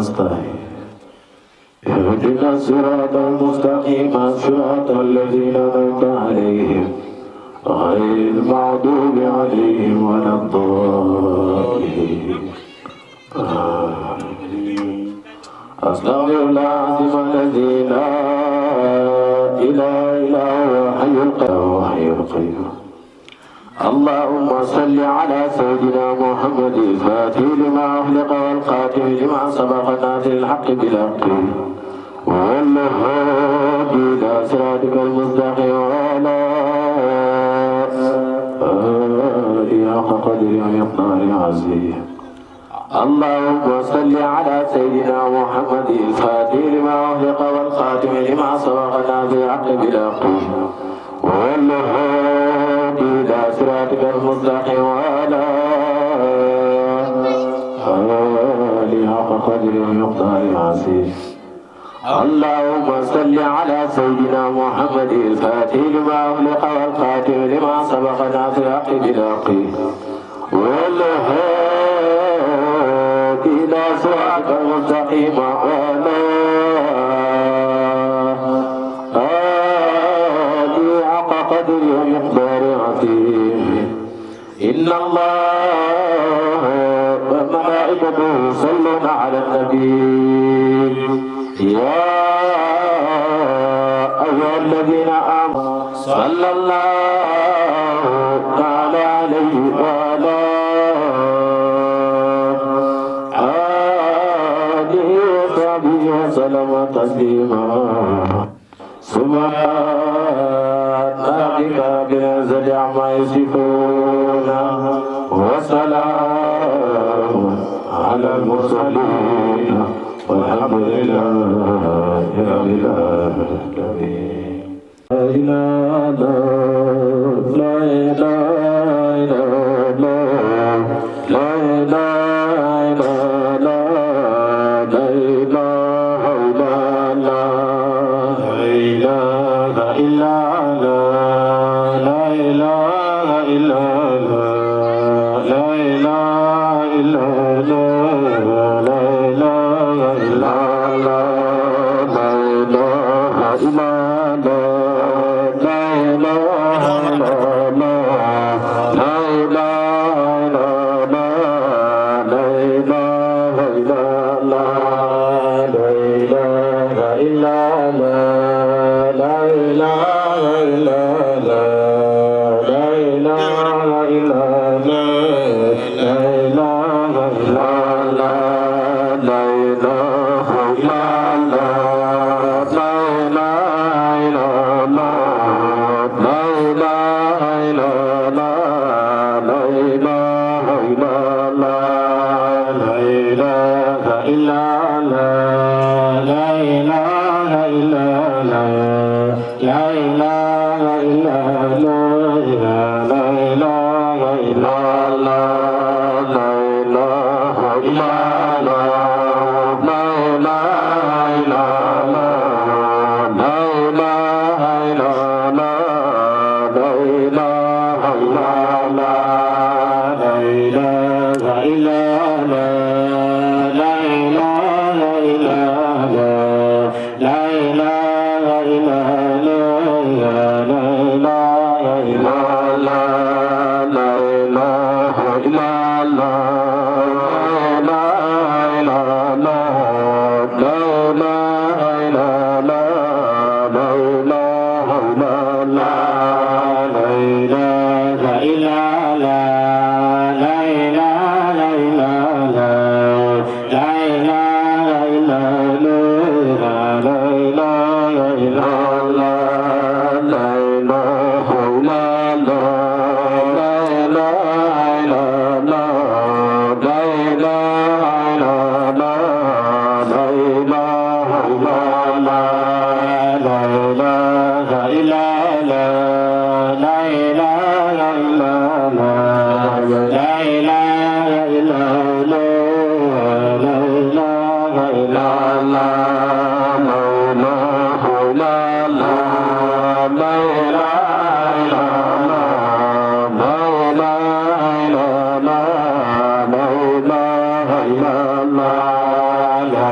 ونستعين اهدنا الصراط المستقيم صراط الذين أنعمت عليهم غير المغضوب عليهم ولا الضالين أستغفر الله العظيم الذي لا إله إلا هو الحي القيوم اللهم صل على سيدنا محمد الفاتح لما أغلق والخاتم لما سبق ناصر الحق بالحق والهادي إلى صراطك المستقيم وعلى آله حق قدره ومقداره العظيم اللهم صل على سيدنا محمد الفاتح لما أغلق والخاتم لما سبق ناصر الحق بالحق والهادي إلى صراطك المستقيم وعلى آله حق قدره ومقداره العظيم اللهم صل على سيدنا محمد الفاتح لما أغلق والخاتم لما سبق ناصر الحق بالحق والهادي إلى صراطك المستقيم وعلى قدر ومقدار عظيم إن الله وملائكته يصلون على النبي يا أيها الذين آمنوا صلى الله تعالى عليه وعلى آله وصحبه وسلم تسليما سبحان ربك رب العزة عما يصفون وسلام على المرسلين والحمد لله رب العالمين لا إله لا إله لا إله لا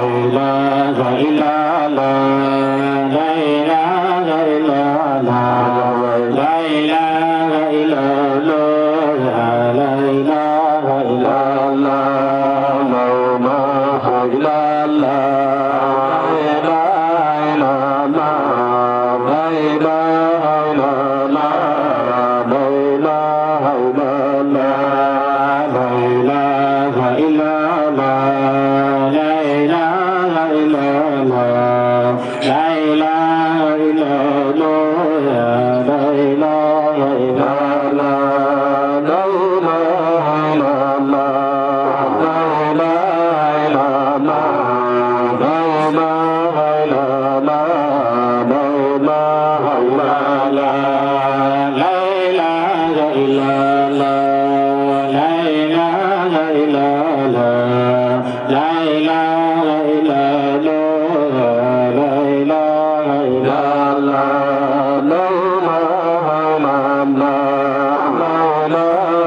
ilaha illallah la ilaha illallah la ilaha illallah la ilaha illallah la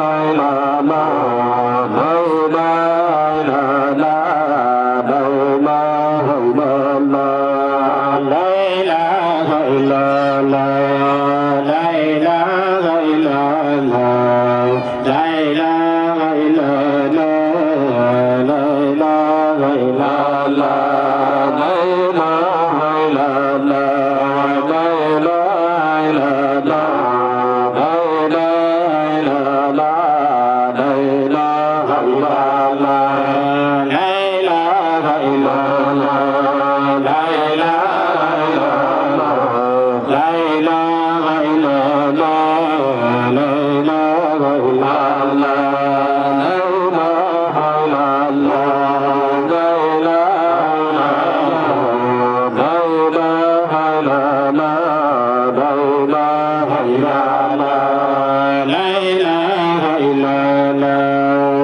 ilaha illallah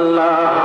illallah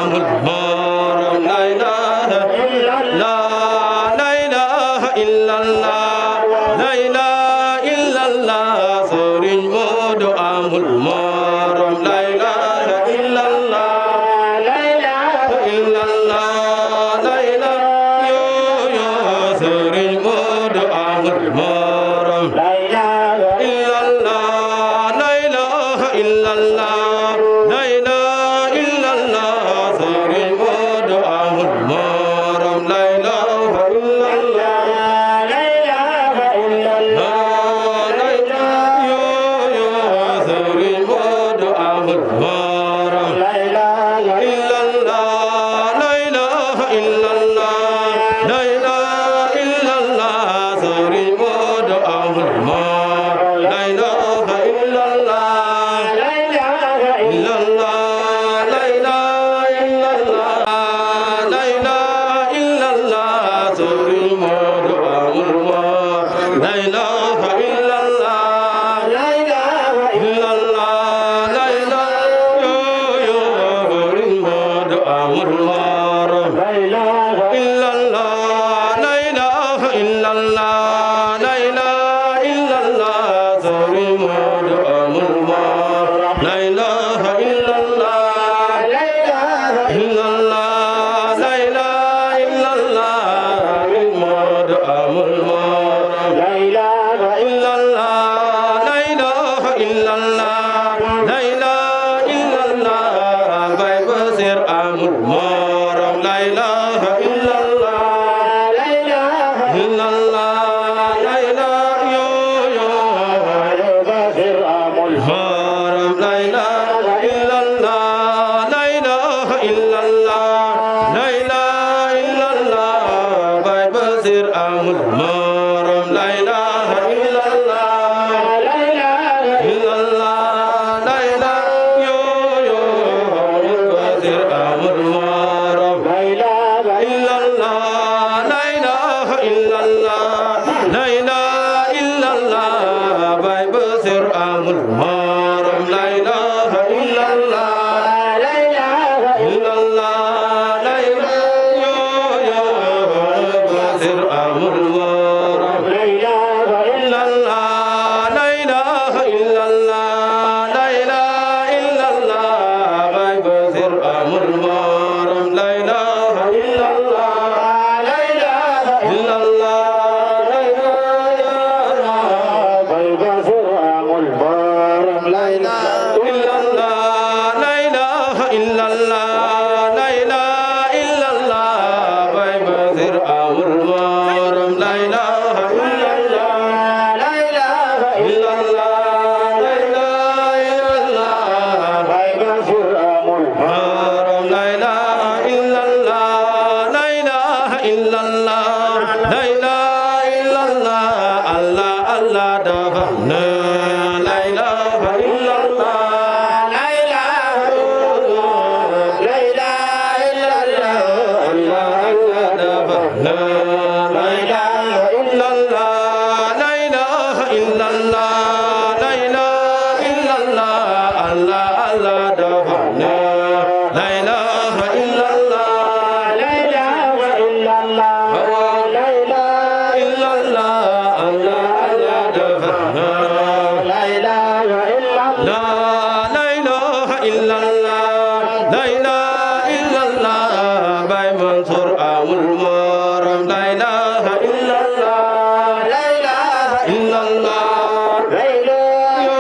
amul morom la ilaha illallah la ilaha illallah la ilaha illallah Sëriñ Moodu amul morom la ilaha illallah la ilaha illallah la ilaha yo yo Sëriñ Moodu amul morom la ilaha illallah la ilaha illallah la ilaha illallah Sëriñ Moodu amul morom la ilaha illallah la ilaha illallah la ilaha yo yo Sëriñ Moodu amul morom la ilaha illallah la ilaha illallah la ilaha illallah Sëriñ Moodu amul morom la ilaha illallah la ilaha illallah la ilaha illallah la ilaha illallah Sëriñ Moodu amul morom la ilaha illallah la ilaha illallah la ilaha yo yo Sëriñ Moodu amul morom la ilaha illallah la ilaha illallah la ilaha illallah Sëriñ Moodu amul morom la ilaha illallah la ilaha illallah la ilaha illallah Sëriñ Moodu amul morom la ilaha illallah la ilaha illallah la ilaha illallah Baay Basiir amul morom la ilaha illallah la ilaha illallah la ilaha yo yo Baay Basiir amul morom la ilaha illallah la ilaha illallah la ilaha illallah Baay Basiir amul morom la ilaha illallah la ilaha illallah la ilaha yo yo Baay Basiir amul morom la ilaha illallah la ilaha illallah la ilaha illallah Baay Basiir amul morom la ilaha illallah la ilaha illallah la ilaha yo yo Baay Basiir amul morom la ilaha illallah la ilaha illallah la ilaha illallah Baay Basiir amul morom la ilaha illallah la ilaha illallah la ilaha Baay Basiir amul morom la ilaha illallah la ilaha illallah la ilaha illallah Baay Basiir amul morom la ilaha illallah la ilaha illallah la ilaha illallah Baay Basiir amul morom la ilaha illallah la ilaha illallah la ilaha illallah Allah Allah dafa na la ilaha illallah la ilaha illallah la ilaha illallah Allah Allah dafa na la ilaha illallah la ilaha illallah la ilaha illallah Allah Allah dafa na la ilaha illallah la ilaha illallah la ilaha illallah Allah Allah dafa na la ilaha illallah la ilaha illallah la ilaha illallah Baay Mansuur amul morom la ilaha illallah la ilaha illallah la ilaha yo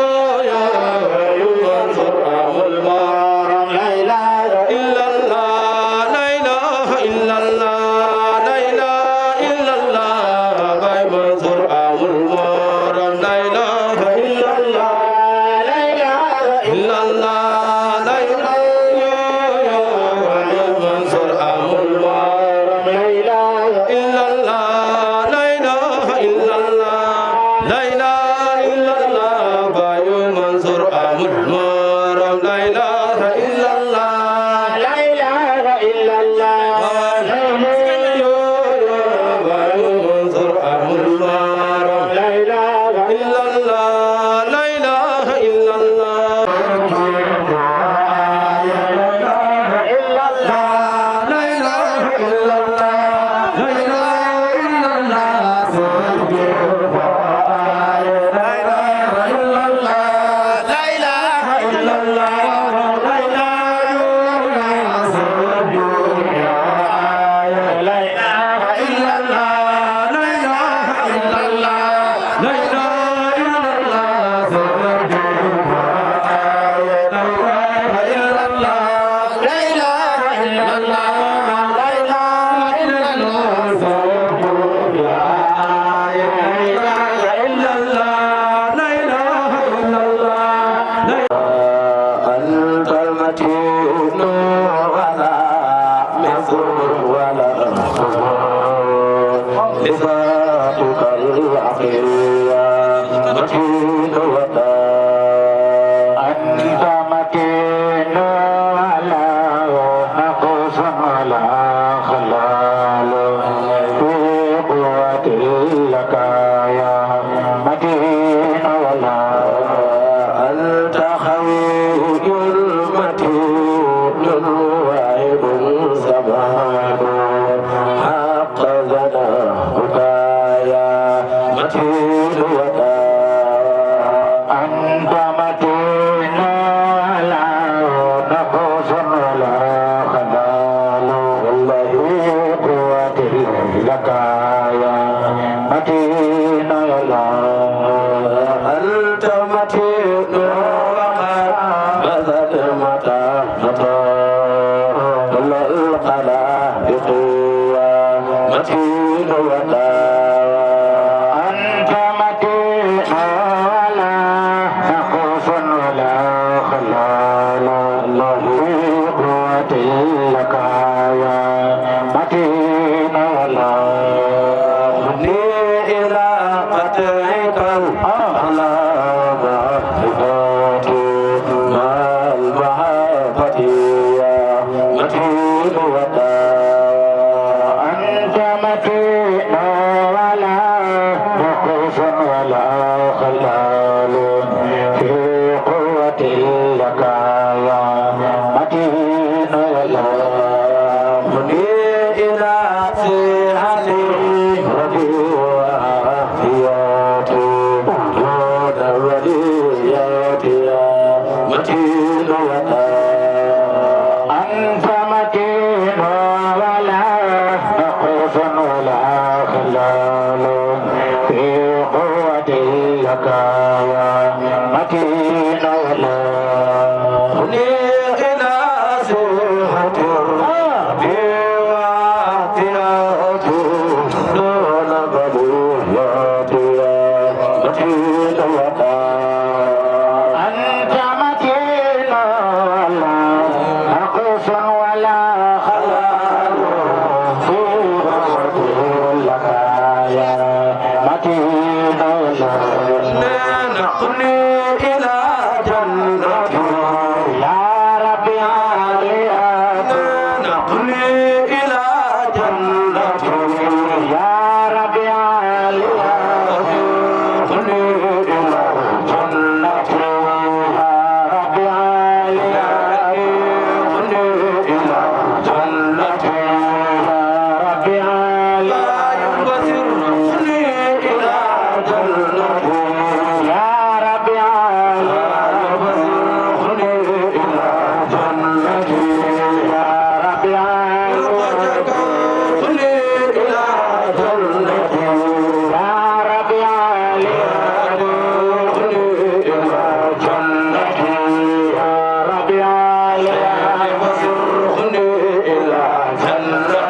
yo Baay Mansuur amul morom la ilaha illallah la ilaha illallah la ilaha illallah Baay Mansuur amul morom la ilaha illallah la ilaha illallah la ilaha yo yo Baay Mansuur amul morom la ilaha illallah la ilaha illallah la ilaha illallah Baay Mansuur amul morom la ilaha illallah la ilaha illallah yo yo Baay Mansuur amul morom la ilaha illallah la ilaha illallah جنة